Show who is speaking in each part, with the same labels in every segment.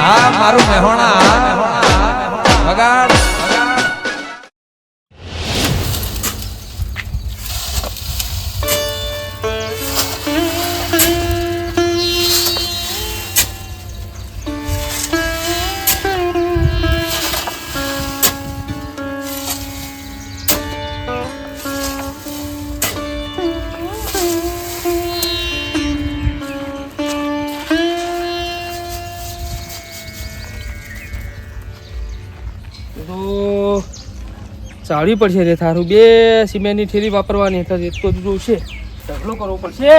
Speaker 1: હા મારું મહેણા વગાડ
Speaker 2: ચાલવી પડશે રે થારું બે સિમેન્ટની થેલી વાપરવાની એટલે રેત તો જોશે ઢગલો કરવો પડશે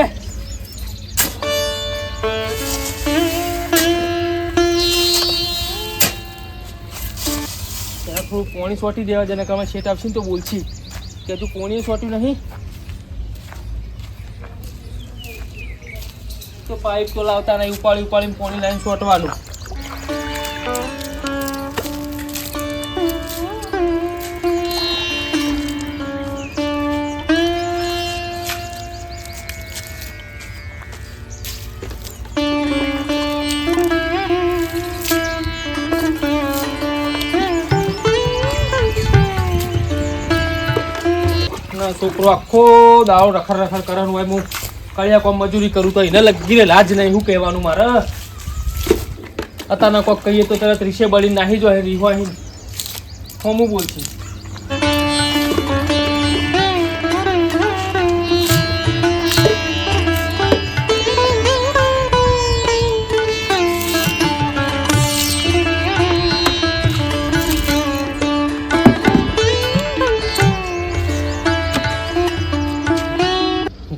Speaker 2: થોડું પાણી સોટી દેવા જેને કારણે શેટ આપશે ને તો બોલછી કે તું પાણી સોટ્યું નહીં તો પાઇપ તો લાવતા નહીં ઉપાડીને પાણી લાવીને સોટવાનું છોકરો આખો દાડો રખડ કરવાનું હોય હું કયા કોમ મજૂરી કરું તો એને લગીને લાજ નહીં શું કહેવાનું મારે અત્યારના કોક કહીએ તો તરત રીસે બળી નાહી જો રીહો હું બોલશું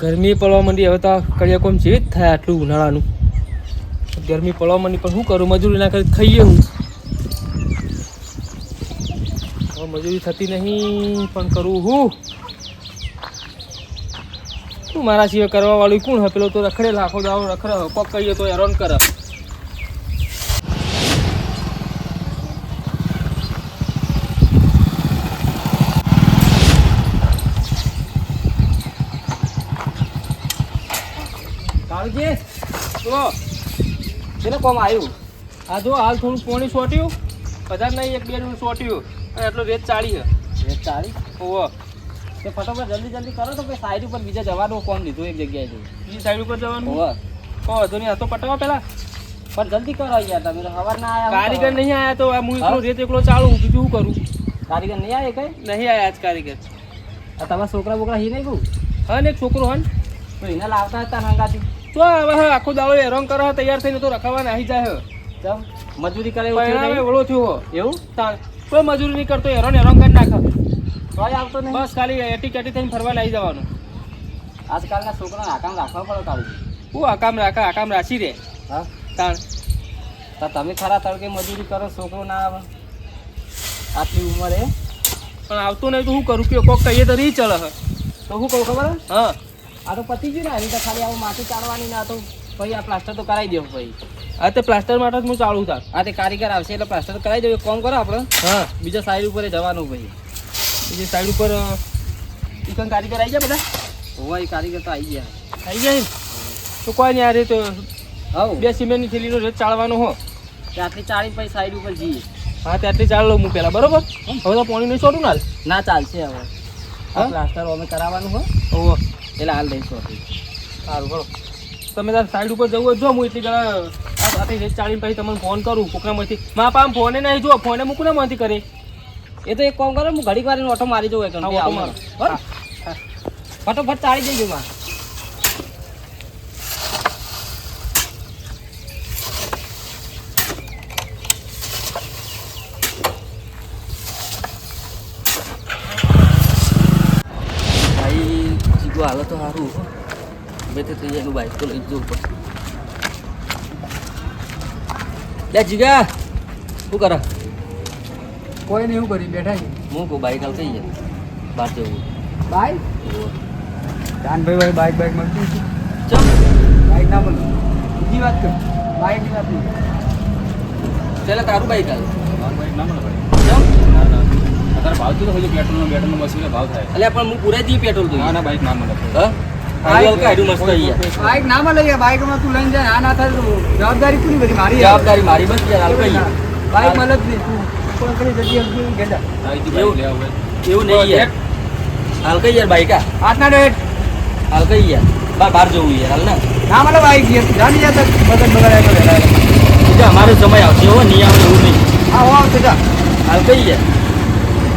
Speaker 2: ગરમી પડવા માંડી હવે તો કડિયા કોમ જેવી જ થાય આટલું ઉનાળાનું ગરમી પડવા માંડી પણ શું કરું મજૂરી ના કરી ખાઈએ હું હવે મજૂરી થતી નહીં પણ કરું હું મારા સિવાય કરવા વાળું કોણ હે પેલો તો રખડે લાખો દાવો રખડે પગ કહીએ તો હેરાન કરે એને કોમ આવ્યું આ જો હાલ થોડું પાણી સોટ્યું બધા નહીં એક બે સોટ્યું અને એટલો રેત ચાળી છે રેત ચાળી ઓહો તે ફટાફટ જલ્દી કરો તો પછી સાઈડ ઉપર બીજા જવાનું કોમ લીધું એક જગ્યાએ બીજી સાઈડ ઉપર જવાનું ઓહો કહો તો નહીં હતો પટાવા પેલા પણ જલ્દી કરો યાર તમે સવાર ના આવ્યા કારીગર નહીં આવ્યા તો હું એકલો રેત એકલો ચાળું બીજું શું કરું કારીગર નહીં આવ્યા કઈ નહીં આવ્યા આજ કારીગર તમારા છોકરા બોકરા હી નહીં કહું હા ને એક છોકરો હન તો એને લાવતા હતા હંગાથી તો હવે આખો દાડો હેરાન કરવા તૈયાર થઈને તો રખાવા નાહી જાય ચમ મજૂરી કરે ઓળો થયો એવું કોઈ મજૂરી નહીં કરતો હેરાન કરી નાખે કોઈ આવતો નહીં બસ ખાલી એટી કેટી થઈને ફરવા લઈ જવાનું આજકાલના છોકરાને આકામ રાખવા પડે કાઢું હું આકામ રાખી દે હા તાણ તમે ખરા તડકે મજૂરી કરો છોકરો ના આવે આટલી ઉંમરે પણ આવતો નહીં તો શું કરું કે કોક કહીએ તો નહીં ચલે તો શું કહું ખબર હા આ તો પતી ગયું ને એની તો ખાલી આવું માટી ચાળવાની ના તો ભાઈ આ પ્લાસ્ટર તો કરાવી દેવું ભાઈ હા તે પ્લાસ્ટર માટે જ હું ચાલુ થાય હા તે કારીગર આવશે એટલે પ્લાસ્ટર કરાવી દેવું કોમ કરો આપણે હા બીજા સાઈડ ઉપર જવાનું ભાઈ બીજી સાઈડ ઉપર એકમ કારીગર આવી ગયા બધા હોય કારીગર તો આવી જાય તો કોઈ નહીં આ રે તો હા બે સિમેન્ટની થેલીનો રેત ચાળવાનો હો ત્યાંથી ચાળી પછી સાઈડ ઉપર જઈએ હા ત્યાંથી ચાળ લઉં હું પહેલાં બરોબર હવે તો પાણી નહીં છોડું ના ચાલશે હવે હા પ્લાસ્ટર અમે કરાવવાનું હોય ઓહો એટલે હાલ દઈશું સારું બરો તમે તાર સાઈડ ઉપર જવું જો હું એટલી ગળા રેત ચાળીને પછી તમને ફોન કરું કોકનામાંથી મા પામ ફોને નહીં જો ફોને મૂકું ને માંથી કરે એ તો એક કામ કરો હું ઘડીક વારીને ઓટો મારી જવું ફટોફટ ચાળી જઈ માં હાલો તો સારું બે તો થઈ જાય બાઈક તો લઈ જવું પડશે લે જીગા શું કરે
Speaker 3: કોઈ નહીં એવું કરી બેઠા
Speaker 2: હું કહું બાઈક હાલ કઈ જાય બહાર જવું
Speaker 3: બાઈક જાનભાઈ બાઈક મળતું છે
Speaker 2: ચમ
Speaker 3: બાઈક ના મળે બીજી વાત કર બાઈકની વાત નહીં
Speaker 2: પેલા તારું બાઈક હાલ
Speaker 4: બાઈક ના મળે ભાઈ
Speaker 2: ચમ
Speaker 4: અત્યારે ભાવ તો પેટ્રોલનો બસ ભાવ થાય
Speaker 2: એટલે પણ હું પૂરા દઈએ પેટ્રોલ તો
Speaker 4: ના બાઈક ના મળે
Speaker 2: હા મસ્ત યાર
Speaker 3: બાઈક ના મળે યાર, બાઈકમાં તું લઈને જાય, આ ના થાય તો જવાબદારી કોની બધી? મારી
Speaker 2: જવાબદારી મારી બસ યાર હાલ કઈ
Speaker 3: બાઈક મળે જ નહીં, તું કોઈ કરી જગ્યાએ અડધી ગેડા.
Speaker 2: એવું નહીં યાર હાલ કઈ યાર બાઈક
Speaker 3: આજના ડેટ
Speaker 2: હાલ કઈ યાર બહાર જવું યાર હાલ ને
Speaker 3: ના મળે બાઈક યાર, જાણી જા તક બગડ બગડાય તો વેલા.
Speaker 2: બીજા અમારો સમય આવશે હો નહીં આવે એવું નહીં
Speaker 3: હા હો આવશે જા.
Speaker 2: હાલ કઈ યાર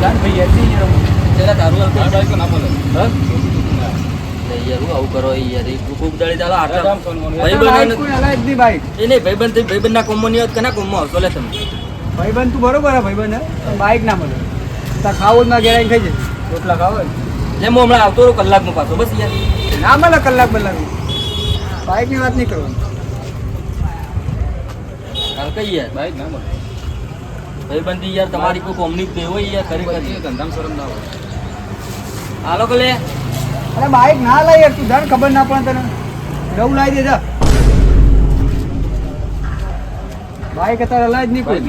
Speaker 3: જાન ભાઈ યાર જી યાર.
Speaker 2: જરા તારું હાલ કઈ બાઈક ના બોલે હા નહીં યાર હું આવું કરો યાર એ ખૂબ દાડી ચાલો આટલા
Speaker 3: બાઈક કોઈ હલાય જ નહીં બાઈક.
Speaker 2: એ નહીં ભાઈબંધ ના કોમો નહીં હોત કના કોમો આવશો લે તમે
Speaker 3: ભાઈબંધ તું બરોબર હે ભાઈબંધ હે, પણ બાઈક ના મળે. તાર ખાવું જ ના ઘેરાઈને ખાઈ જાય, રોટલા ખાવ હોય.
Speaker 2: એટલે હું હમણાં આવતો રહું કલાકમાં પાછો બસ યાર
Speaker 3: ના મળે કલાક બલાક. બાઈકની વાત નહીં કરવાની.
Speaker 2: હાલ કઈ યાર બાઈક ના મળે ભાઈબંધી યાર તમારી કોઈ કોમની જ હોય યાર ખરેખર ધંધામાં શરમ ના હોય હાલો કે લે
Speaker 3: અરે બાઈક ના લાય યાર, તું જાણ ખબર ના પડે તને. નવું લાવી દે જા. બાઈક અત્યારે લાય જ નહીં કોઈ.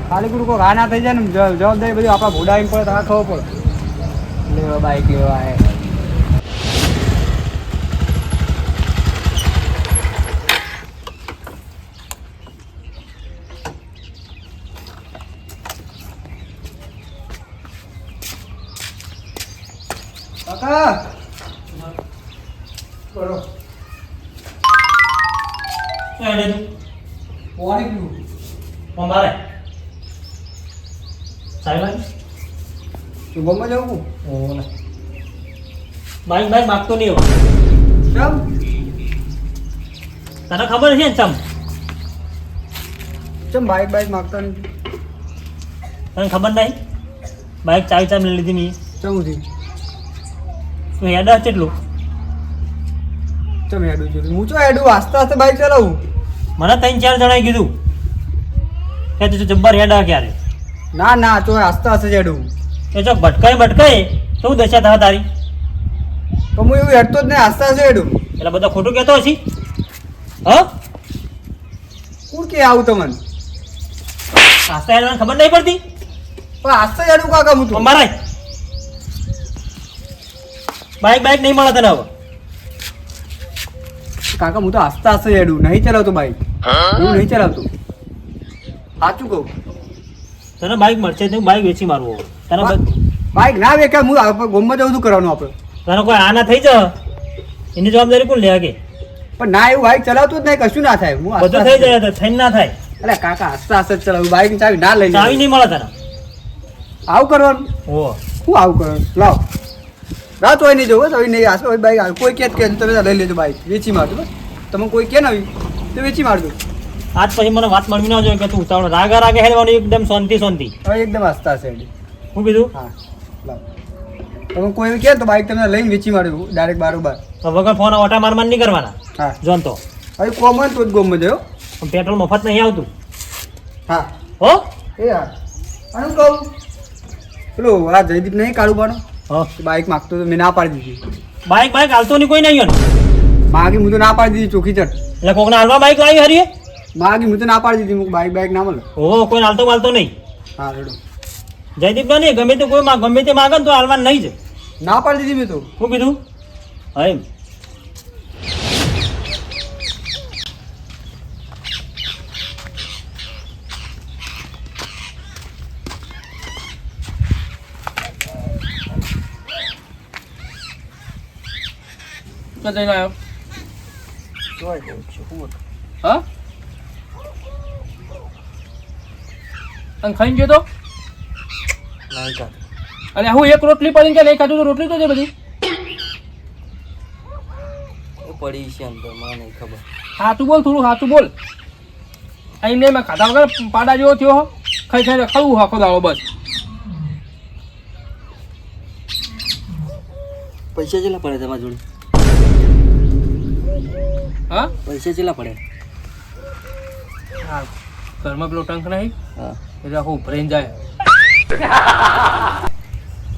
Speaker 3: ખાલી ગુરુ કોઈ ઘા ના થઈ જાય ને જવાબદારી બધી આપણા ભોડા એમ પડે તો આ ખબર પડે. લેવા બાઈક લેવા હે. કાકા કરો પાણી પીવું. તું ગમવા જાઉં
Speaker 4: બાઈક માગતો નહીં હવે.
Speaker 3: ચમ
Speaker 4: તને ખબર છે ને ચમ
Speaker 3: ચમ બાઈક માગતા નથી.
Speaker 4: તને ખબર નહીં બાઈક ચાવી ચાવી લઈ લીધી મેં.
Speaker 3: ચમ ઉધી
Speaker 4: તું હેડા કેટલું
Speaker 3: ચમ હેડું છું હું ચો હેડું આસ્તે આસ્તે બાઈક ચલાવું.
Speaker 4: મને 3-4 જણાએ કીધું કે તું જબ્બર હેડા ક્યારે
Speaker 3: ના ના તો આસ્તે આસ્તે જ હેડું.
Speaker 4: એ જો ભટકાય શું દશા થવા તારી?
Speaker 3: તો હું એવું હેડતો જ નહીં, આસ્તે આસ્તે હેડું.
Speaker 4: એટલે બધા ખોટું કહેતો હશી હ
Speaker 3: કોણ કે આવું તમને?
Speaker 4: આસ્તા હેડવાની ખબર નહીં પડતી
Speaker 3: પણ આસ્તે જ હેડું કાકા હું તો.
Speaker 4: મારા બાઈક નહીં મળે તને હવે.
Speaker 3: કાકા હું તો આસ્તે આસ્તે જ હેડું, નહીં ચલાવતો બાઈક. હું નહીં ચલાવતો, સાચું કહું.
Speaker 4: તને બાઈક મળશે તો બાઈક વેચી મારવું હવે. તને
Speaker 3: બાઈક ના વેચાય, હું ગોમમાં જવું શું કરવાનું આપણે?
Speaker 4: તને કોઈ આના થઈ જા એની જવાબદારી કોણ લે કે?
Speaker 3: પણ ના એવું બાઈક ચલાવતું જ નહીં, કશું ના થાય. હું
Speaker 4: બધું થઈ જાય તો થઈને ના થાય.
Speaker 3: અરે કાકા આસ્તે આસ્તે જ ચલાવું, બાઈક ચાવી ના લઈ
Speaker 4: ચાવી નહીં મળે તને.
Speaker 3: આવું કરવાનું?
Speaker 4: ઓ
Speaker 3: શું આવું કરવાનું? લાવ રાત હોય નહીં જવું, હવે નહીં આસ્તે બાઈક કોઈ કે તમે લઈ લેજો, બાઈક વેચી મારજો. બસ તમે કોઈ કે નવી તો વેચી મારજો.
Speaker 4: આજ પછી મને વાત મળવી ના જોઈએ કે તું ઉતાવળ રાગે હેડવાનું એકદમ શાંતિ.
Speaker 3: હવે એકદમ આસ્તે આસ્તે હેડી.
Speaker 4: શું કીધું?
Speaker 3: હા લાવ. તમે કોઈ કે તો બાઈક તમને લઈને વેચી મારજો ડાયરેક્ટ બારોબાર.
Speaker 4: વગર ફોન ઓટા માર નહીં કરવાના.
Speaker 3: હા
Speaker 4: જોન તો
Speaker 3: હવે કોમન તો જ ગોમમાં જયો.
Speaker 4: પણ પેટ્રોલ મફત નહીં આવતું
Speaker 3: હા
Speaker 4: હો.
Speaker 3: એ હા અને હું કહું પેલું આ જયદીપ નહીં કાળું પાડો
Speaker 4: હા
Speaker 3: બાઈક માગતો તો મેં ના પાડી દીધી.
Speaker 4: બાઈક હાલતો નહીં કોઈ નહીં.
Speaker 3: માગી હું તો ના પાડી દીધી ચોખ્ખી ચટ.
Speaker 4: એટલે કોકના હાલવા બાઈક લાવી હરીએ.
Speaker 3: માગી હું તો ના પાડી દીધી, બાઈક ના મળે.
Speaker 4: ઓ કોઈ હાલતો નહીં.
Speaker 3: હા રેડો.
Speaker 4: જયદીપ નહીં ગમે તે કોઈ ગમે તે માગે ને તો હાલવાનું નહીં જ.
Speaker 3: ના પાડી દીધી મેં તો.
Speaker 4: શું કીધું? હા એમ
Speaker 2: ક્યાં જઈને આવ્યો હા અને ખાઈને ગયો તો? અને હું એક રોટલી પડી કે નહીં ખાધું તો રોટલી તો છે બધી
Speaker 4: પડી છે અંદર મને નહીં ખબર.
Speaker 2: હાથું બોલ, થોડું હાથું બોલ. અહીં નહીં મેં ખાધા વગર પાડા જેવો થયો હો, ખાઈ ખાઈને ખાવું આખો દાડો બસ.
Speaker 4: પૈસા કેટલા પડે તમારી જોડે?
Speaker 2: હા
Speaker 4: પૈસા કેટલા પડે?
Speaker 2: હા ઘરમાં પેલો ટંક નહીં
Speaker 4: હા
Speaker 2: એટલે હું ભરાઈને જાય.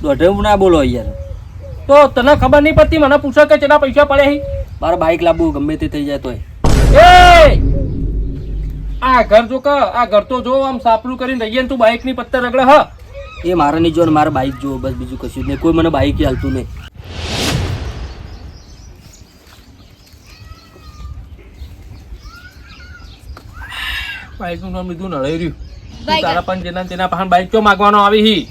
Speaker 4: દોઢે ના બોલો યાર.
Speaker 2: તો તને ખબર નહીં પડતી, મને પૂછે કે કેટલા પૈસા પડે છે?
Speaker 4: મારે બાઈક લાવવું ગમે તે થઈ જાય તોય.
Speaker 2: એ આ ઘર જો કે આ ઘર તો જો આમ સાપલું કરીને રહીએ ને તું બાઈક ની પત્તર રગડે. હા
Speaker 4: એ મારે નહીં જો ને મારે બાઈક જોવો બસ, બીજું કશું જ નહીં. કોઈ મને બાઈક હાલતું નહીં.
Speaker 2: બાઈકનું નામ લીધું નળાઈ રહ્યું તું તારા પણ જેના તેના પાસે બાઈક તો માગવાનો આવી હી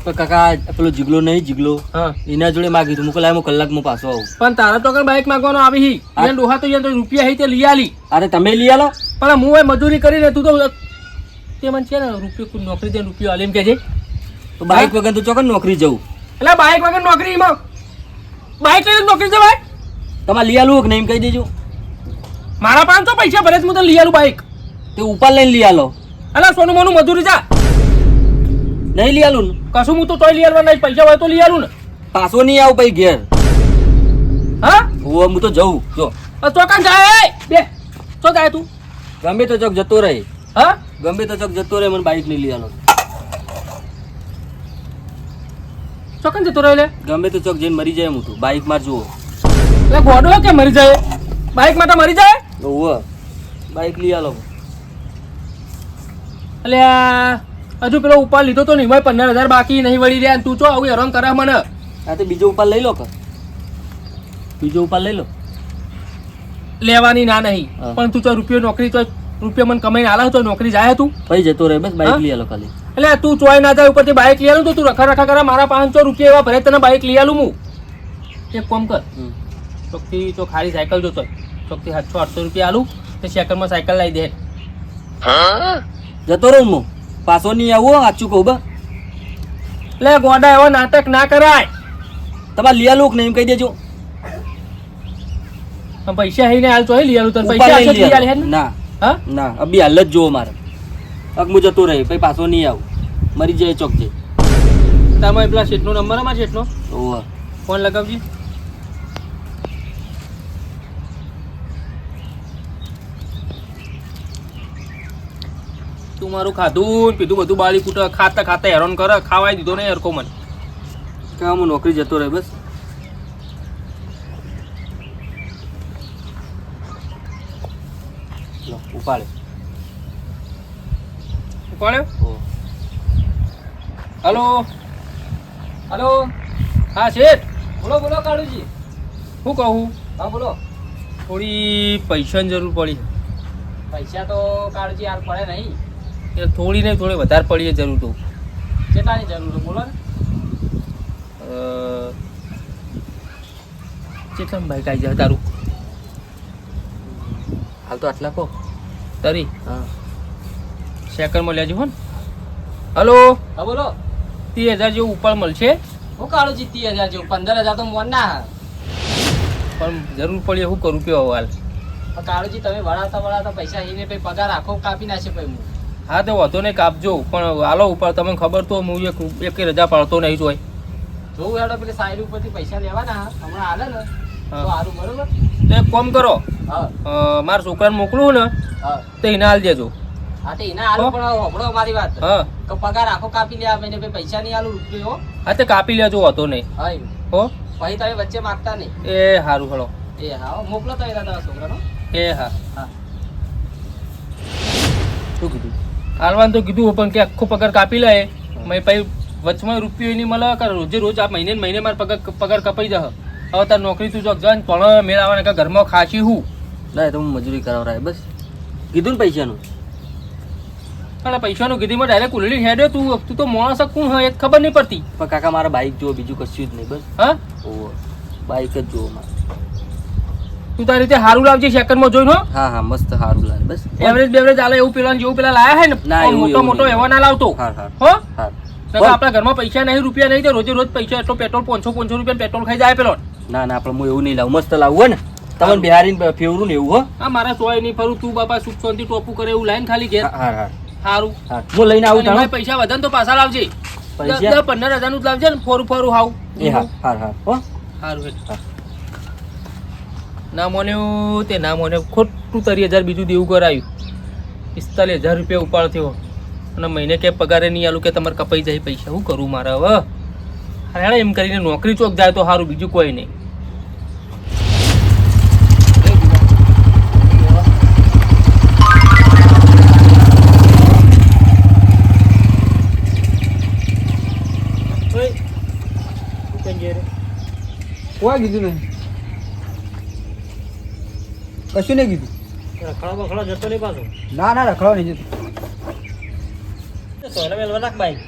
Speaker 3: પણ કાકા પેલો જીગલો નહીં જીગલો
Speaker 2: હા
Speaker 3: એના જોડે માગી તું મોકલાય હું કલાકમાં પાછો આવું
Speaker 2: પણ તારા તો કઈ બાઈક માગવાનો આવી હી એને ડોહા તો યાર રૂપિયા હી તે લઈ આલી
Speaker 3: અરે તમે લઈ આલો
Speaker 2: પણ હું એ મજૂરી કરીને તું તો તે મને છે ને રૂપિયો નોકરી દે રૂપિયો આલે એમ કે છે
Speaker 3: તો બાઈક વગર તો ચોકન નોકરી જવું
Speaker 2: એટલે બાઈક વગર નોકરીમાં બાઈક લઈને નોકરી જવાય
Speaker 3: તમારે લઈ આલું કે નહીં એમ કહી દેજો
Speaker 2: મારા પાસે તો પૈસા ભરે હું તો લઈ આલું બાઈક
Speaker 3: તે ઉપર લઈને લઈ આલો
Speaker 2: અલા સોનું મોનું મજૂરી જા
Speaker 3: નહીં લઈ આલું ને
Speaker 2: કશું હું તો તોય લઈ આલવા નહીં પૈસા હોય તો લઈ આલું ને
Speaker 3: પાછો નહીં આવું પછી ઘેર
Speaker 2: હા
Speaker 3: હું તો જઉં જો
Speaker 2: ચોકન જાય બે તો જાય તું
Speaker 3: ગમે તો ચોક જતો રહે
Speaker 2: હા
Speaker 3: ગમે તો ચોક જતો રહે મને બાઈક નહીં લઈ આલો
Speaker 2: ચોકન જતો રહે લે
Speaker 3: ગમે તો ચોક જઈને મરી જાય હું તો બાઈક માર જુઓ
Speaker 2: એટલે ગોડો કે મરી જાય બાઈક માટે મરી જાય
Speaker 3: ઓવ બાઈક લઈ આલો
Speaker 2: એટલે હજુ પેલો ઉપાડ લીધો તો નહીં ભાઈ 15,000 બાકી નહીં વળી રહ્યા તું ચો આવું હેરાન કરે મને
Speaker 3: હા તો બીજો ઉપાડ લઈ લો કે બીજો ઉપાડ લઈ લો
Speaker 2: લેવાની ના નહીં
Speaker 3: હા.
Speaker 2: પણ તું ચો રૂપિયો નોકરી તો રૂપિયો મને કમાઈને આલા તો નોકરી જાય તું
Speaker 3: પછી જતો રહે બસ બાઈક
Speaker 2: હા?
Speaker 3: લઈ આલો ખાલી
Speaker 2: એટલે તું ચોય ના જાય ઉપરથી બાઈક લઈ આલું તો તું રખા રખા કરે મારા 500 રૂપિયા એવા ભરે તને બાઈક લઈ આલું હું એક કામ કર ચોકથી તો ખાલી સાયકલ જોતો ચોકથી 700-800 રૂપિયા આલું તે સેકન્ડમાં સાયકલ લાવી દે
Speaker 3: જતો રહું હું પાછો નહીં આવું સાચું કહું બા
Speaker 2: એટલે ગોડા એવો નાટક ના કરાય
Speaker 3: તમારે લઈ આલું કે નહીં એમ કહી દેજો
Speaker 2: પણ પૈસા હઈને હાલ તો લઈ આલું તને
Speaker 3: ઉપાડ
Speaker 2: પૈસા
Speaker 3: લઈ
Speaker 2: હશે તો લઈ આલે હે ને?
Speaker 3: ના
Speaker 2: હા
Speaker 3: ના અભી હાલ જ જોવો મારે હું જતો રહે પછી પાછો નહીં આવું મરી જાય ચોક જે
Speaker 2: તારમાં પેલા શેઠનો નંબર અમારા શેઠનો
Speaker 3: ઓવ
Speaker 2: ફોન લગાવજી તું મારું ખાધું ને પીધું બધું બાળી કૂટ ખાતા ખાતા હેરાન કરે ખાવાય દીધો ને હરકો મને
Speaker 3: કાં હું નોકરી જતો રહે બસ લો ઉપાડે
Speaker 2: ઉપાડ્યો હલો હલો હા શેઠ
Speaker 3: બોલો બોલો કાળુજી
Speaker 2: શું કહું
Speaker 3: હા બોલો
Speaker 2: થોડી પૈસાની જરૂર પડી
Speaker 3: પૈસા તો કાળુજી હાલ પડે નહીં
Speaker 2: એ થોડી નહીં થોડી વધારે પડી જરૂર તો
Speaker 3: કેટલાની જરૂર બોલો ને
Speaker 2: કેટલા બાઈક આવી જાય તારું
Speaker 3: હાલ તો આટલા કહો
Speaker 2: તારી
Speaker 3: હા
Speaker 2: સેકન્ડમાં લેજો હો ને હલો
Speaker 3: હા બોલો
Speaker 2: 30,000 જેવું ઉપર મળશે
Speaker 3: હું કાળુજી 30,000 જેવું 15,000 તો મોન ના
Speaker 2: પણ જરૂર પડી શું કરું કયો હાલ
Speaker 3: કાળુજી તમે વળાવતા પૈસા હીને પછી પગાર આખો કાપી નાખશે પછી હું
Speaker 2: હા તો વધો નહીં કાપજો પણ હાલો ઉપર તમને ખબર તો હું એક રજા પાડતો નહીં જોઈ
Speaker 3: જોવું હેડો પેલી સાઈડ ઉપરથી પૈસા લેવાના હમણાં હાલે ને તો
Speaker 2: હા.
Speaker 3: સારું બરોબર
Speaker 2: તો એક કામ કરો
Speaker 3: હા
Speaker 2: મારા છોકરાને મોકલું ને
Speaker 3: હા
Speaker 2: તો એને હાલ દેજો
Speaker 3: હા તો એના હાલો પણ હોબળો મારી વાત
Speaker 2: હા
Speaker 3: તો પગાર આખો કાપી લે આપણે પછી પૈસા નહીં હાલું રૂપિયો
Speaker 2: હા તે કાપી લેજો વધો નહીં
Speaker 3: હા
Speaker 2: હો
Speaker 3: પછી તમે વચ્ચે માગતા નહીં
Speaker 2: એ સારું હળો
Speaker 3: એ હા મોકલો તો એના તમારા છોકરાનો
Speaker 2: એ હા
Speaker 3: હા
Speaker 2: શું કીધું હાલવાનું તો કીધું પણ કે આખો પગાર કાપી લે મેં પછી વચમાં રૂપિયો એની મળે કે રોજે રોજ આ મહિને ને મહિને મારે પગાર કપાઈ જશે હવે તાર નોકરી તું જોક જાય ને પણ મેળવવાને કે ઘરમાં ખાસી હું
Speaker 3: ના તો હું મજૂરી કરાવરાય બસ કીધું ને પૈસાનું
Speaker 2: પણ પૈસાનું કીધીમાં ડાયરેક્ટ ઉલડી હેડ્યો તું તો માણસ કોણ હોય એ જ ખબર નહીં પડતી
Speaker 3: પણ કાકા મારા બાઈક જુઓ બીજું કશું જ નહીં બસ
Speaker 2: હા
Speaker 3: ઓહો બાઈક જ જુઓ મારે
Speaker 2: તું તારી રીતે સારું લાવજે સેકન્ડમાં જોઈને હો
Speaker 3: હા હા મસ્ત સારું લાગે બસ
Speaker 2: એવરેજ બેવરેજ આલે એવું પેલા જેવું પેલા લાયા હે ને
Speaker 3: ના,
Speaker 2: આમ
Speaker 3: એવું-
Speaker 2: મોટો
Speaker 3: એવું
Speaker 2: મોટો
Speaker 3: નહીં.
Speaker 2: એવા ના લાવતો
Speaker 3: હા હા
Speaker 2: હો
Speaker 3: હા
Speaker 2: નકર આપણા ઘરમાં પૈસા નહીં રૂપિયા નહીં તો રોજે રોજ પૈસા એટલો પેટ્રોલ 500 રૂપિયા પેટ્રોલ ખાઈ જાય પેલો
Speaker 3: ના ના આપણે હું એવું નહીં લાવું મસ્ત લાવું હો ને તમને બિહારીને ફેવરું ને એવું હો
Speaker 2: હા મારા ચોય નહીં ફરું તું બાપા સુખ શાંતિ ટોપું કરે એવું લાઈન ખાલી ઘેર
Speaker 3: હા હા
Speaker 2: સારું
Speaker 3: હા હું લઈને આવું
Speaker 2: અને એમાંય
Speaker 3: તાણ
Speaker 2: પૈસા વધે ને તો પાછા લાવજે
Speaker 3: પૈસા?
Speaker 2: 10-15 હજારનું જ લાવજે ને ફોરું ફોરું હાવ
Speaker 3: એ હા હા હા હો
Speaker 2: સારું હેડ.
Speaker 3: હા.
Speaker 2: ના મોન્યું તે ના મોને ખોટું 30,000 બીજું દેવું કરાયું 45,000 રૂપિયા ઉપાડ થયો અને મહિને કે પગારે નહીં આલું કે તમારે કપાઈ જાય પૈસા શું કરું મારે હવે અરે એમ કરીને નોકરી ચોક જાય તો સારું બીજું કોઈ નહીં
Speaker 3: કોઈ કીધું નહીં કશું નહીં કીધું
Speaker 4: રખડો બખડો જતો નહીં પાછો.
Speaker 3: ના ના રખડો નહીં જતું.
Speaker 4: સોયલા મેલવા નાખ બાઈક.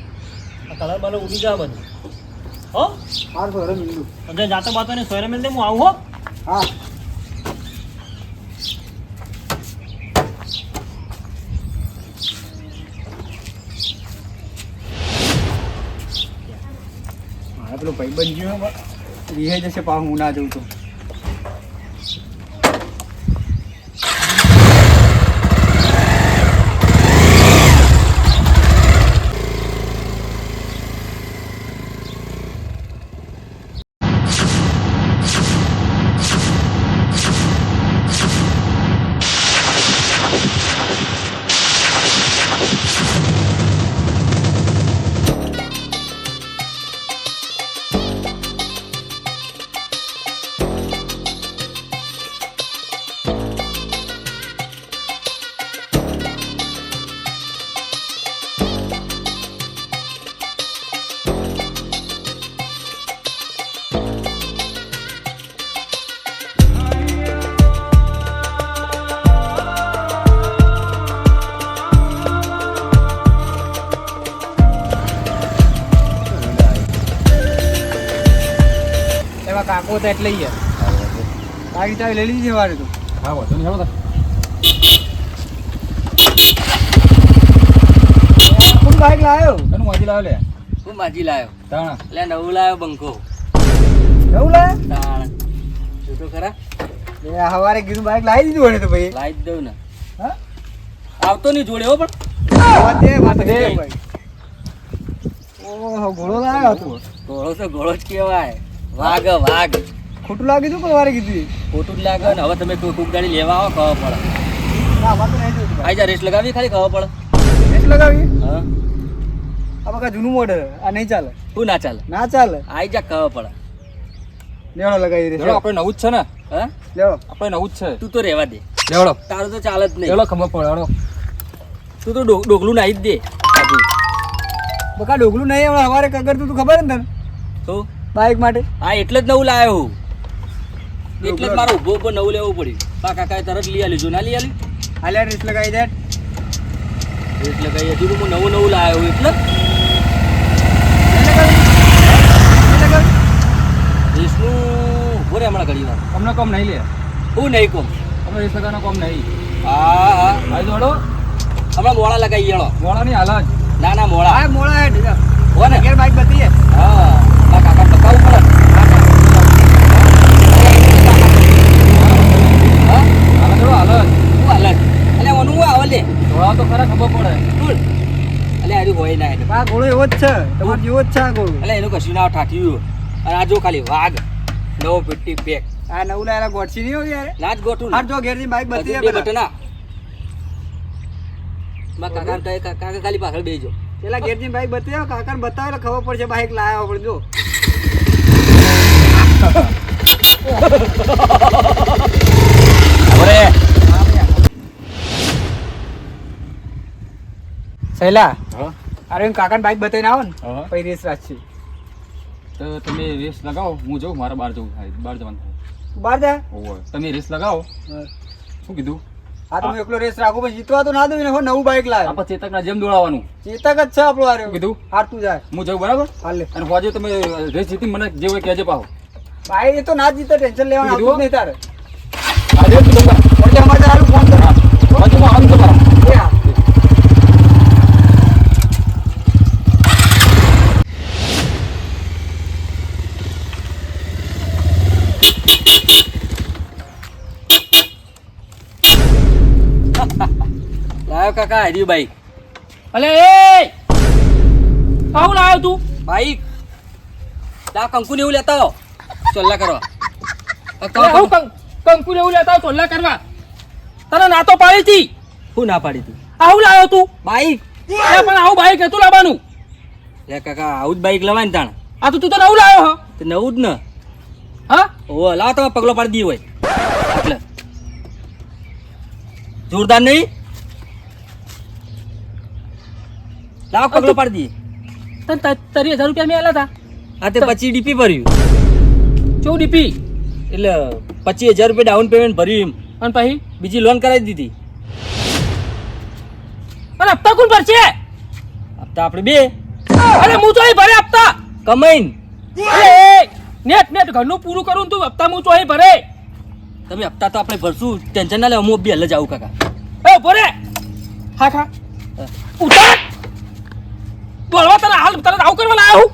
Speaker 4: આ કલર બલર ઉડી જાય બધું. હો
Speaker 3: મારું તો ઘરે મિલ્યું.
Speaker 4: અને જાતો બાતો ને સોયલા મેલ દે હું આવું હો.
Speaker 3: હા મારે પેલો ભાઈ બન ગયો રિહાઈ જશે પાછું હું ના જઉં તો. એવા કાકો તો એટલે ઈ બાકી ચાવી લઈ લીધી વારે તું.
Speaker 1: હા વાંધો નહીં, હેડો તાર.
Speaker 3: કોણ બાઈક લાવ્યો?
Speaker 1: એનું વાંચી લાવ્યો લે.
Speaker 2: હું માજી લાવ્યો
Speaker 1: તાણા.
Speaker 2: એટલે નવું લાવ્યો બંકો
Speaker 3: નવું લાવ્યો?
Speaker 2: તાણ જોતો ખરા
Speaker 3: એ સવારે કીધું બાઈક લાવી દીધું હોય ને તો ભાઈ.
Speaker 2: લાવી જ દઉં ને
Speaker 3: હા
Speaker 2: આવતો નહીં જોડે હો પણ
Speaker 3: વાત દે ભાઈ. ઓહો ઘોડો લાવ્યો તું.
Speaker 2: ઘોડો તો ઘોડો જ કહેવાય. વાઘ વાઘ
Speaker 3: ખોટું લાગી તું કોઈ વારે કીધું?
Speaker 2: ખોટું જ લાગે ને. હવે તમે કોઈક ગાડી લેવા આવો ખબર પડે.
Speaker 3: ના વાત તો નહીં જોતું.
Speaker 2: આઈ જા રેસ લગાવી ખાલી ખબર પડે.
Speaker 3: રેસ લગાવી?
Speaker 2: હા
Speaker 3: આ બકા જૂનું મોડેલ આ નહીં ચાલે.
Speaker 2: શું ના ચાલે?
Speaker 3: ના ચાલે.
Speaker 2: આઈ જા ખબર પડે.
Speaker 3: લેવડો લગાવી
Speaker 1: હેડો,
Speaker 3: રેસ.
Speaker 1: આપણે નવું જ છે ને.
Speaker 2: હા
Speaker 3: લેવડો.
Speaker 1: આપણે નવું જ છે.
Speaker 2: તું તો રહેવા દે.
Speaker 1: લેવડો.
Speaker 2: તારું તો ચાલે જ નહીં.
Speaker 1: લેવડો ખબર પડે. હેડો.
Speaker 2: તું તો ડોગલું નાહી જ દે. બાજુ
Speaker 3: બકા ડોગલું નહીં હવે સવારે કગર તું ખબર ને તને
Speaker 2: તો
Speaker 3: બાઈક માટે.
Speaker 2: હા એટલે જ નવું લાવ્યો હું. એટલે જ મારે ઉભો ઉભો નવું લેવું પડ્યું. પા કાકાએ તરત લઈ આલ્યું. જો ના લઈ આલ્યું
Speaker 3: હાલ્યા રેસ લગાવી દે.
Speaker 2: એટલે કઈ હજુ હું નવું નવું લાવ્યો હું એટલે રેસનું ઉભો રે હમણાં ઘડી વાર.
Speaker 1: અમને કોમ નહીં લે.
Speaker 2: હું નહીં કહું.
Speaker 1: અમને રેસ લગાવવાનો કોમ નહીં.
Speaker 2: હા હા
Speaker 1: આવી દોડો.
Speaker 2: હમણાં મોડા લગાવી હેળો.
Speaker 1: મોડાની હાલત.
Speaker 2: ના ના મોડા
Speaker 3: હા મોડા હેડ
Speaker 2: હો ને.
Speaker 3: ઘેર બાઈક બતાવીએ.
Speaker 2: હા મારા કાકા બતાવવું પડે. હા
Speaker 1: હાલત જોડો હાલત.
Speaker 2: શું હાલત? અલ્યા ઓનું હું આવે લે
Speaker 1: દોડાવો તો ખરા ખબર પડે.
Speaker 2: શું અલ્યા આર્યું હોય ના એને.
Speaker 3: આ ઘોડો એવો જ છે તમારો જેવો જ છે આ ઘોડો.
Speaker 2: અલ્યા એનું કશું ના ઠાઠ્યું. અને આ જો ખાલી વાઘ નવો પેટી પેક
Speaker 3: આ નવું લાયેલા ગોઠસી નહીં હોય યાર.
Speaker 2: ના જ ગોઠું
Speaker 3: હાર જો ઘેરથી બાઈક બતાવીએ
Speaker 2: બે
Speaker 3: પેલા.
Speaker 2: બટના મારા કાકા ખાલી પાછળ બેસજો.
Speaker 3: પેલા ઘેરથી બાઈક બતાવ્યો કાકાને બતાવે એટલે ખબર પડશે બાઈક લાવ્યો પણ જો.
Speaker 2: હવે
Speaker 3: સહેલા
Speaker 1: હા.
Speaker 3: અરે કાકાને બાઈક બતાવીને આવો ને
Speaker 1: હા.
Speaker 3: પછી રેસ રાખશે.
Speaker 1: તો તમે રેસ લગાવો. હું જાઉં, મારે બહાર જવું થાય. બહાર જવાનું થાય.
Speaker 3: બહાર જા.
Speaker 1: ઓવે. તમે રેસ લગાવો. શું કીધું?
Speaker 3: હા તો હું એકલો રેસ રાખું પણ જીતવા તો ના દઉં ને હો નવું બાઈક લાવે.
Speaker 1: આપણે ચેતકના જેમ દોડાવવાનું.
Speaker 3: ચેતક જ છે આપણો આર્યો.
Speaker 1: કીધું?
Speaker 3: હાર તું જાય
Speaker 1: હું જાઉં બરાબર.
Speaker 3: હાલ લે.
Speaker 1: અને હોજે તમે રેસ જીતી મને જે હોય કહેજે પાહો.
Speaker 3: બાઈક એ તો ના જીતે ટેન્શન લેવાનું આવતું જ નહીં તારે.
Speaker 1: આજે જ દઉં.
Speaker 3: એટલે અમારે તારું ફોન કર.
Speaker 1: હોજે માં આમ તો મારા.
Speaker 3: એ હા.
Speaker 2: લાવ્યો કાકા હર્યું બાઈક.
Speaker 4: અલે એ આવું લાવ્યો તું?
Speaker 2: બાઈક લા કંકુ ને એવું લેતા આવો. ચોલ્લા કરવા
Speaker 4: કંકુ ને એવું લેતા ચોલ્લા કરવા. તને ના તો પાડી હતી.
Speaker 2: શું ના પાડી તું?
Speaker 4: આવું લાવ્યો તું?
Speaker 2: બાઈક
Speaker 4: અરે પણ આવું બાઈક હતું લાવવાનું.
Speaker 2: લે કાકા આવું જ બાઈક લવાય ને તાણ.
Speaker 4: આ તો તું તો નવું લાવ્યો હા?
Speaker 2: તો નવું જ ને.
Speaker 4: હા
Speaker 2: ઓ લાવ તમે પગલો પાડી દી હોય એટલે જોરદાર નહીં. લાવ પગલો પાડી દઈએ.
Speaker 4: તને તારી 1000 રૂપિયા મેં આલ્યા હતા.
Speaker 2: આ તે 25 ડીપી ભર્યું.
Speaker 4: 14 ડીપી
Speaker 2: એટલે 25,000 રૂપિયા ડાઉન પેમેન્ટ ભર્યું એમ. અને પછી
Speaker 4: બીજી લોન કરાવી દીધી.
Speaker 2: અને હપ્તા કોણ ભરશે?
Speaker 4: હપ્તા આપણે બે
Speaker 2: અરે હું તો અહીં ભરે હપ્તા.
Speaker 4: કમાઈને.
Speaker 2: અરે નેટ નેટ ઘરનું પૂરું કરું તું હપ્તા હું તો અહીં ભરે.
Speaker 4: તમે હપ્તા તો આપણે ભરશું, ટેન્શન ના લે. હું બી હલે જાઉં કાકા.
Speaker 2: એ ભરે હા ખા ઉતાર બોલવા તને હાલ તને આવું કરવા લાવ્યો હું.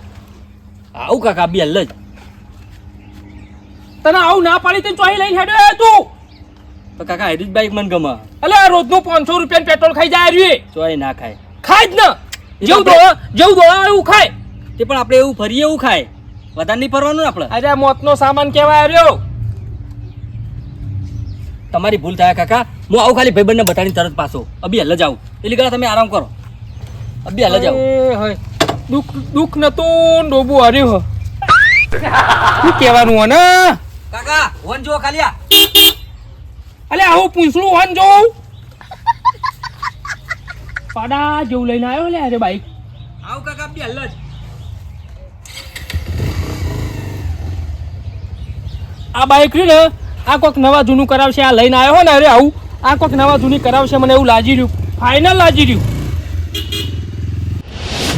Speaker 4: આવું કાકા બી હલે જ.
Speaker 2: તને આવું ના પાડી તને ચોહી લઈને હેડ્યો તું.
Speaker 4: તો કાકા હેરી જ બાઈક મને ગમે.
Speaker 2: અલે આ રોજનું 500 રૂપિયાનું પેટ્રોલ ખાઈ જાય રહ્યું.
Speaker 4: ચોય ના ખાય
Speaker 2: ખાય જ ને જેવું દોડા એવું ખાય.
Speaker 4: તે પણ આપણે એવું ફરીએ એવું ખાય, વધારે નહીં ફરવાનું ને આપણે.
Speaker 2: અરે મોતનો સામાન કેવાય રહ્યો.
Speaker 4: તમારી ભૂલ થાય કાકા. હું આવું ખાલી ભાઈબંધને બતાડીને તરત પાછો અભી હલે જાઉં. એટલે કરા તમે આરામ કરો. અભી હલે જાઉં.
Speaker 2: હોય દુઃખ નતું ડોબું હર્યું શું કહેવાનું હો ને
Speaker 4: કાકા વન જો ખાલી આ.
Speaker 2: અલે આવું પૂંછડું હોન જોઉં પાડા જેવું લઈને આવ્યો લે અરે બાઈક.
Speaker 4: આવું કાકા અભી હલે જ.
Speaker 2: આ બાઈક રહ્યું ને આ કોઈક નવા જૂનું કરાવશે. આ લઈને આવ્યો હો ને અરે આવું આ કોઈક નવા જૂની કરાવશે. મને એવું લાગી રહ્યું, ફાઇનલ લાગી રહ્યું.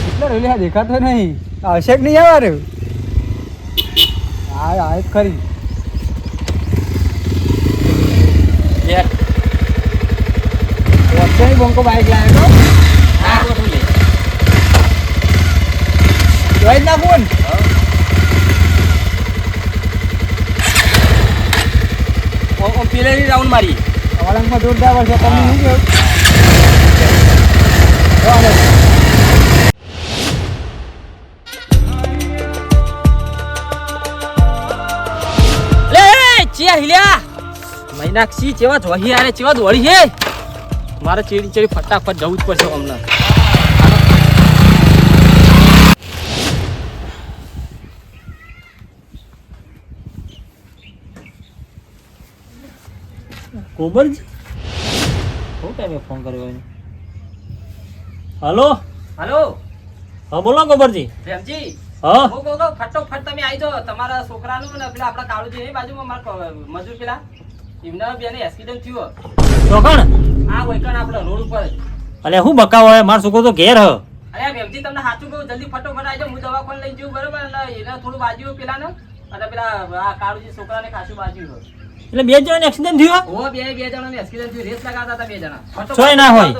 Speaker 3: એટલે રેલી દેખાતો નહીં. આવશે કે નહીં આવે રે? હા આવે જ ખરી. વચ્ચે બંકો બાઈક લાવ્યો તો
Speaker 4: આ કોઠું લે.
Speaker 3: જોઈ જ ના ફોન.
Speaker 4: ઓ પેલેની રાઉન્ડ મારી.
Speaker 3: વળંગમાં જોરદાર વર્ષે તમને શું કેવું?
Speaker 2: લે ચિયા હિલ્યા મહિનાક્ષી ચેવા જોહી આરે ચેવા દોડી હે. મારે ચેડી ચેડી ફટાફટ જવું જ પડશે હમણાં.
Speaker 4: ગોબરજી બહુ ટાઈમે ફોન કર્યો એને. હલો
Speaker 2: હાલો
Speaker 4: હા બોલો ગોબરજી.
Speaker 2: પ્રેમજી
Speaker 4: હા
Speaker 2: હું કહું તો ફટોફટ તમે આવી જાઓ. તમારા છોકરાનું ને પેલા આપણા કાળુજી એ બાજુમાં મારા મજૂર પેલા એમના બેને એક્સિડન્ટ થયો.
Speaker 4: ચોકણ
Speaker 2: આ વૈકણ આપણે રોડ ઉપર જ.
Speaker 4: અલે હું બકાવ હોય, મારો છોકરો તો ઘેર હ.
Speaker 2: અરે પ્રેમજી તમને સાચું કહું જલ્દી ફટોફટ આવી જાઓ. હું દવાખાને લઈને જઉં બરોબર. અને એને થોડું બાજુ પેલા ને અને પેલા આ કાળુજી છોકરાને ખાસું બાજુ હોય.
Speaker 4: એટલે બે જણાને એક્સિડન્ટ થયો.
Speaker 2: ઓ બે જણાને એક્સિડન્ટ થયું. રેસ લગાવતા હતા બે જણા. ફટોફટ
Speaker 4: ચોય ના હોય.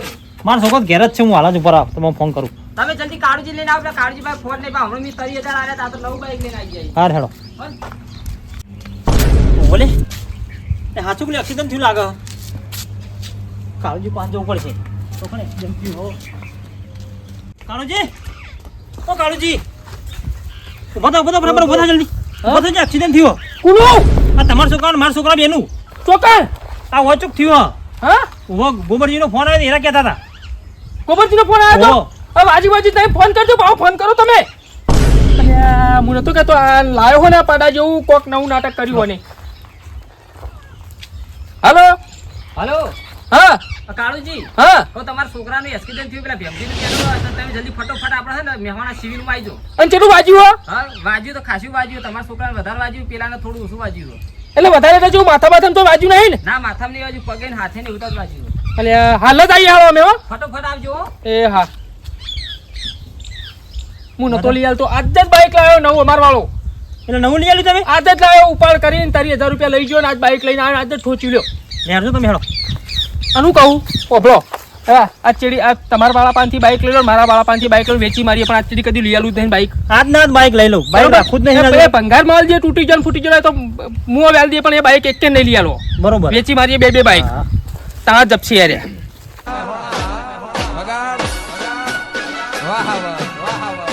Speaker 4: મારો છોકરો ઘેર જ છે. હું હાલ જ ઉપર આવ તમને ફોન કરું.
Speaker 2: તમે જલ્દી કાળુજી લઈને આવો. પેલા કાળુજી ભાઈ ફોન નહીં હમણાં મેં 30,000 આલ્યા તા તો નવું બાઈક લઈને આવી જાય.
Speaker 4: હાર હેડો બોલે એ હાચું પેલું એક્સિડન્ટ થયું લાગે. કાળુજી પાંચ જવું પડશે તો પણ એક્સિડન્ટ થયું હો. કાળુજી ઓ કાળુજી ઉભા થા બરાબર ઉભા થા જલ્દી. ઉભા થા એક્સિડન્ટ થયો.
Speaker 2: કુનું
Speaker 4: આ તમારા છોકરા મારા છોકરા બેનું
Speaker 2: ચોકર
Speaker 4: આ વચુક થયું.
Speaker 2: હા
Speaker 4: ઉભો ગોબરજીનો ફોન આવ્યો એના કહેતા હતા.
Speaker 2: ગોબરજીનો ફોન આવ્યો
Speaker 4: ઓહો.
Speaker 2: તો હવે આજુબાજુ તમે ફોન કરજો. ભાવ ફોન કરો તમે. અલ્યા હું નતો કહેતો આ લાયો હો ને આ પાડા જેવું કોક નવું નાટક કર્યું હોય ને. હાલો
Speaker 4: હલો
Speaker 2: હા
Speaker 4: કાળુજી
Speaker 2: હા
Speaker 4: તો તમારા છોકરાનું એક્સિડન્ટ થયું પેલા ભેમજીનું કહેતો તમે જલ્દી ફટોફટ આપણે છે ને મહેમાના સિવિલમાં આવી જાઓ.
Speaker 2: અને કેટલું વાજ્યું હો?
Speaker 4: હા વાજ્યું તો ખાસું વાજ્યું. તમારા છોકરાને વધારે વાજ્યું, પેલાને થોડું ઓછું વાજ્યું.
Speaker 2: એટલે વધારે તો જો માથા બાથામાં તો વાજ્યું નહીં ને?
Speaker 4: ના માથામાં નહીં વાજ્યું, પગે ને હાથે ને ઉતર વાજ્યું.
Speaker 2: અલ્યા હાલ જ આવી હાલો અમે હો.
Speaker 4: ફટોફટ આવજો હો.
Speaker 2: એ હા હું નતો લઈ આલતો. આજ જ બાઈક લાવ્યો નવું અમાર વાળો.
Speaker 4: એટલે નવું લઈ આવ્યું તમે?
Speaker 2: આજ જ લાવ્યો ઉપાડ કરીને 30,000 રૂપિયા લઈ ગયો ને આજ બાઈક લઈને આવ્યો. આજ જ ઠોચી લ્યો.
Speaker 4: હેડજો તમે હેડો.
Speaker 2: આનું કહું ઓભળો હા આ ચેડી આ તમારા બાળા પાનથી બાઈક લઈ લો, મારા બાળા પાનથી બાઈક લઈ વેચી મારીએ. પણ આજ ચેડી કદી લઈ આલું જ નહીં બાઈક.
Speaker 4: આજ ના બાઈક લઈ લઉં. બાઈક રાખું જ નહીં.
Speaker 2: એ ભંગાર માલ જે તૂટી જાય ને ફૂટી જાય તો મું વેલ દે. પણ એ બાઈક એક નહીં લઈ આલો.
Speaker 4: બરોબર
Speaker 2: વેચી મારીએ બે બાઈક.
Speaker 4: હા.
Speaker 2: તા જપસી યાર
Speaker 3: વાહ વાહ વાહ વાહ.